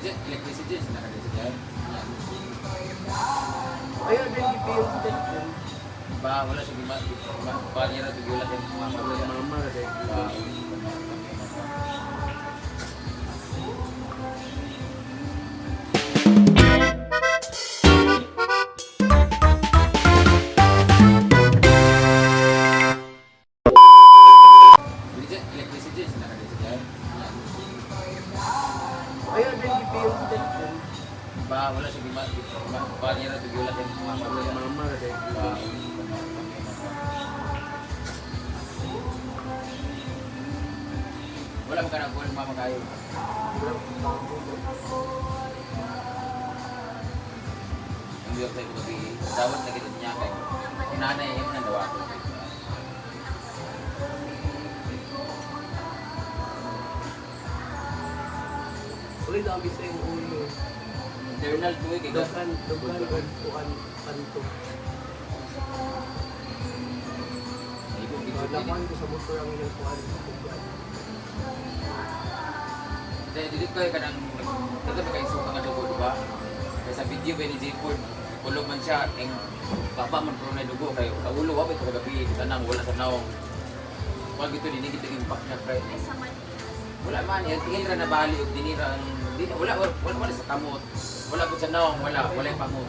Electricity, sinabi sa dyan. Ayun, din gipiyong sa dyan. Ba, wala siya gima. Ba, niya na tigulat yung mama ko yan. Mama, dahil. Ba, electricity, sinabi sa dyan. Ayun, din gipiyong sa dyan. Ba, wala siya gima. Ba, niya na tigulat yung mama ko yan. Mama, dahil. Ba, wala mo ka na kung mama kayo. Hindi ako sa'yo kutabi. Dawat na kita niya kayo. Kung nanay, yun ang dawa ko. Uy, dami sa yung ulo. Internal to eh. Dugan, kuan, kanto. Lakuan ko sa motor ang ilang kuan. Dili ko ka nang ito ba kayo suka nga dugo, diba? Kaya sa video ba ni J-Ford, kulog man siya, ang papa man pero na dugo kayo. Sa ulo, wapit ko kagabi, tanang wala sa naong. Pag ito, dinigit ang impact niya, Fred. Wala man, yan, tingin ra na bali, o dinira ang, wala sa kamot. Wala po sa naong, wala yung pamot.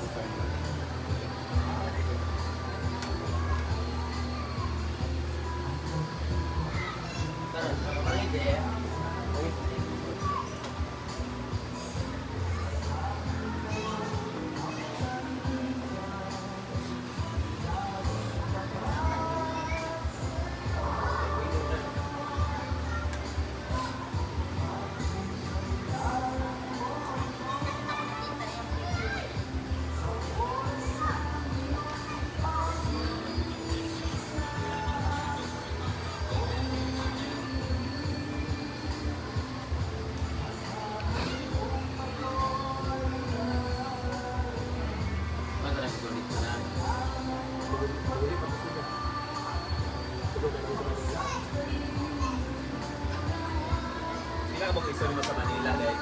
Sila ka mag-istorya mo sa Manila dahil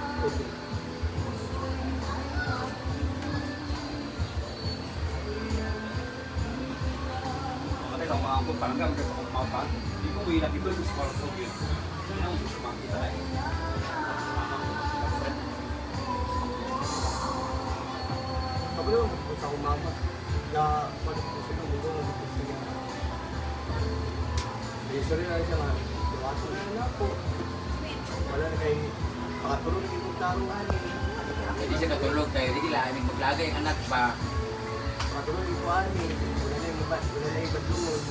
makatay lang mga ako parang gagawin sa kumpapa hindi ko may ilang ito sa parang Soviet ito na ang sumakita eh Sabi yun, kung sa umama, na pag-usap ng mundo, history na siya nga, duwato na po. Wala na kay makatulog yung magtarungan eh. Hindi siya natulog kayo, hindi kailangan maglagay ang anak ba? Makatulog yung kuhan eh. Wala na yung iba't lunod.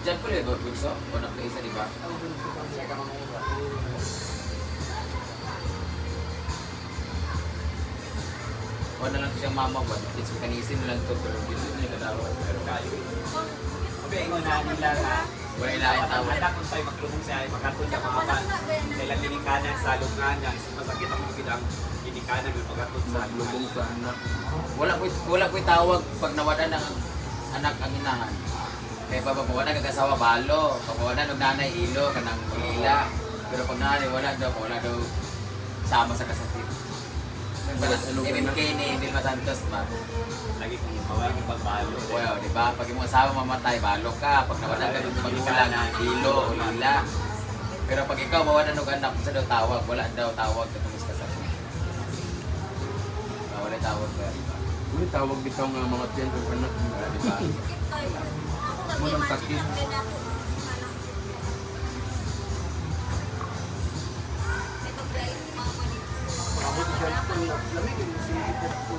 Diyan po yung Gorgulso, o nakaisa, di ba? Ang gulo sa kanya. Siya ka mga iba. O na lang siyang mama ba? It's mechanism lang to, pero hindi niya kadawat. pero kayo okay ingon na nila nga Wala ilayan tawag. anak kung tayo maglumong siya ay makatun niya mga kan kailan ginikanan sa lubngan niya masakit ang mga ang ginikanan ng magatun sa lubong sa anak Wala ko tawag pag nawadan ng anak ang inahan. Kaya wala kagasawa balo, pag wala ng nanay ilo, kanang ila. Pero pag nanay wala daw sama sa kasakit. MMK ni Vilma Santos ba? lagi kong mawala ng pagbalo Well, di ba? Pag yung asawa mamatay, balo ka. Pag nawalan ka ng magulang, ilo o lila. Pero pag ikaw mawalan ng anak, sa daw tawag, wala daw tawag na tumis ka sa akin. Wala tawag ka, di ba? Uy, tawag bitaw nga mga tiyan kung anak. Di ba? Munang sakit. Ako di siya lamig yung sipot ko.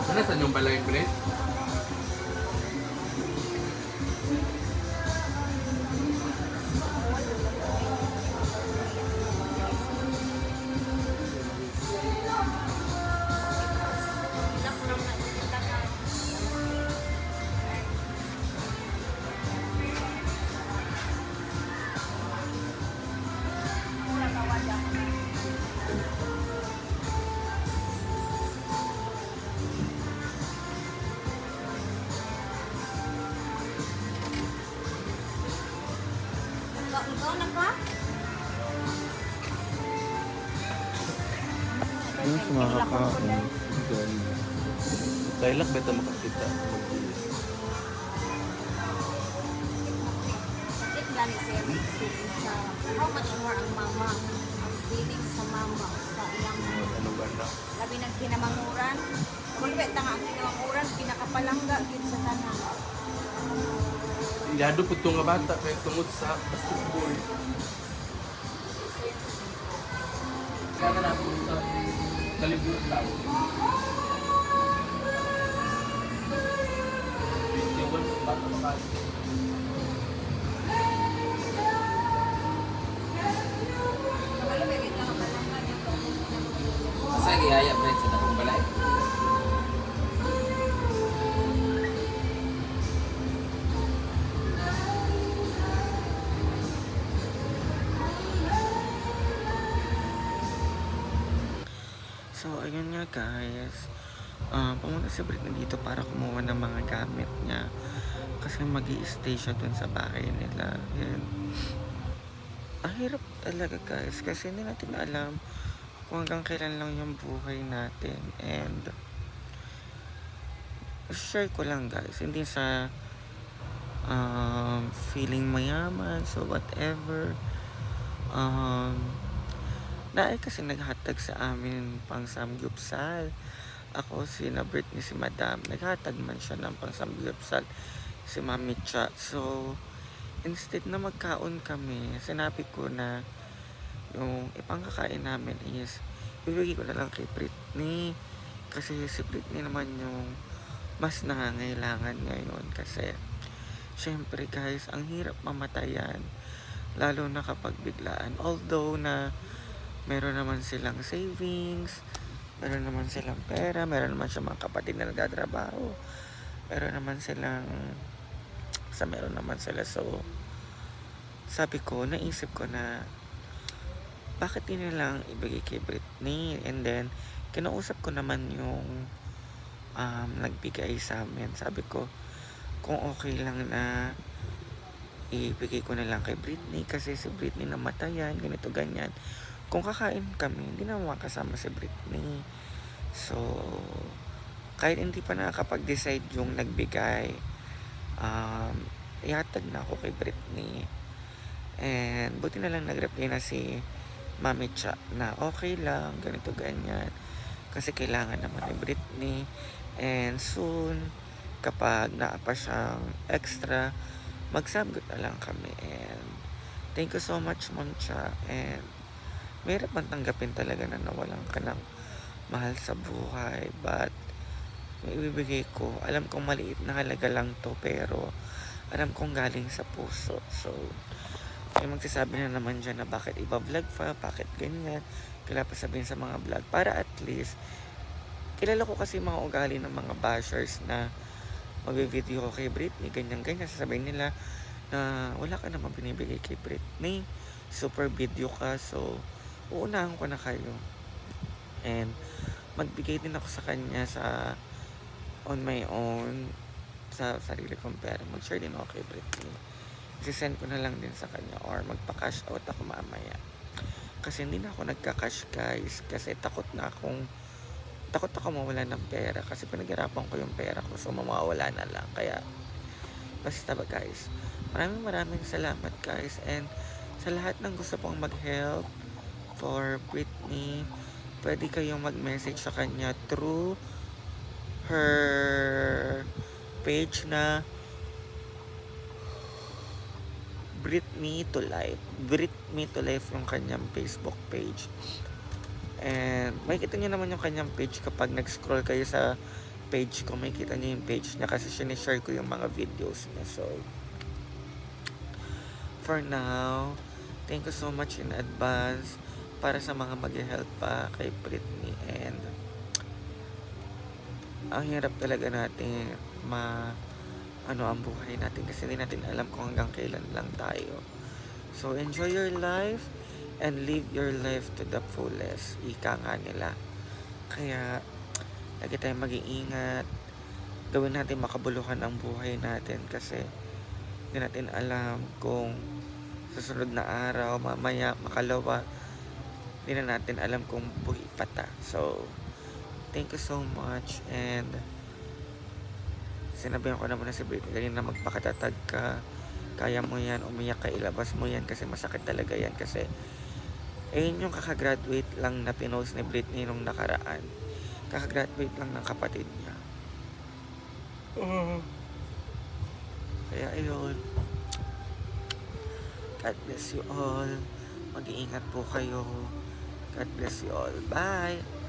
Ano sa yung balay, Brett? Yung sa mga kakaon. Lailak ba ito makakita? Sakit gani siya siya. How much more ang mama? Ang feeling sa mama sa iyang Ano ba na? labi ng kinamanguran. Kung beta nga ang kinamanguran, pinakapalangga yun sa tanan. Yado po ito nga bata kaya tungod sa basketball. Kaya na po sa kalibutan. 21 bata pa kayo. Kapalabi, pinakapalangga yun. Asa gihaya Brent sa takong balay. So, ayun nga guys. Pumunta si Britney dito para kumuha ng mga gamit niya. Kasi mag-i-stay siya dun sa bahay nila. Yan. Ang hirap talaga guys. Kasi hindi natin alam kung hanggang kailan lang yung buhay natin. And share ko lang guys. Hindi sa feeling mayaman. So whatever. Naay kasi naghatag sa amin pang samgyupsal. Ako si na Britney si Madam. Naghatag man siya ng pang samgyupsal si Mami Cha. So instead na magkaon kami, sinabi ko na yung ipangkakain namin is ibigay ko na lang kay Britney. Kasi si Britney naman yung mas nangangailangan ngayon. Kasi syempre guys, ang hirap mamatayan. Lalo na kapag biglaan. Although na meron naman silang savings, meron naman silang pera, meron naman siya mga kapatid na nagtatrabaho, meron naman sila. So sabi ko, naisip ko na bakit di nilang ibigay kay Britney. And then kinausap ko naman yung nagbigay sa amin. Sabi ko kung okay lang na ibigay ko na lang kay Britney kasi si Britney namatayan, ganito ganyan. Kung kakain kami, hindi na makasama si Britney. So, kahit hindi pa nakakapag-decide yung nagbigay, ihatag na ako kay Britney. And buti na lang nag-reply na si Mami Cha na okay lang, ganito ganyan. Kasi kailangan naman ni Britney. And soon, kapag naapa siyang extra, magsagot na lang kami. And thank you so much, Ma'am Cha. And mahirap man tanggapin talaga na nawalan ka ng mahal sa buhay. But may ibibigay ko. Alam kong maliit na halaga lang to, pero alam kong galing sa puso. So, may magsasabi na naman dyan na bakit iba-vlog pa, bakit ganyan. Kailangan pa sabihin sa mga vlog. Para at least, kilala ko kasi mga ugali ng mga bashers na mag-video ko kay Britney, ganyan-ganyan. Sasabihin nila na wala ka naman binibigay kay Britney. Super video ka, so uunahan ko na kayo. And magbigay din ako sa kanya sa on my own, sa sarili kong pera. Mag-share din ako kay Britney. Isisend ko na lang din sa kanya or magpa-cash out ako mamaya. Kasi hindi na ako nagka-cash guys. Kasi takot ako mawala ng pera. Kasi pinaghirapan ko yung pera ko, so mawawala na lang. Kaya basta ba guys, maraming salamat guys. And sa lahat ng gusto pong mag-help for Britney, pwede kayong mag-message sa kanya through her page na Britney to Life. Britney to Life yung kanyang Facebook page. And makikita nyo naman yung kanyang page kapag nag-scroll kayo sa page ko. Makikita nyo yung page niya kasi sinishare ko yung mga videos niya. So, for now, thank you so much in advance para sa mga mag-help pa kay Britney. And ang hirap talaga natin ang buhay natin kasi hindi natin alam kung hanggang kailan lang tayo. So enjoy your life and live your life to the fullest. Ika nga nila. Kaya lagi tayong mag-iingat. Gawin natin makabuluhan ang buhay natin kasi hindi natin alam kung susunod na araw, mamaya, makalawa, hindi na natin alam kung pata. So, thank you so much. And sinabihan ko naman na si Britney kanina na magpakatatag ka. Kaya mo yan, umiyak ka, ilabas mo yan kasi masakit talaga yan. Kasi ayun yung kakagraduate lang na pinost ni Britney nung nakaraan. Kakagraduate lang ng kapatid niya. Kaya ayun. God bless you all. Mag-iingat po kayo. God bless you all. Bye!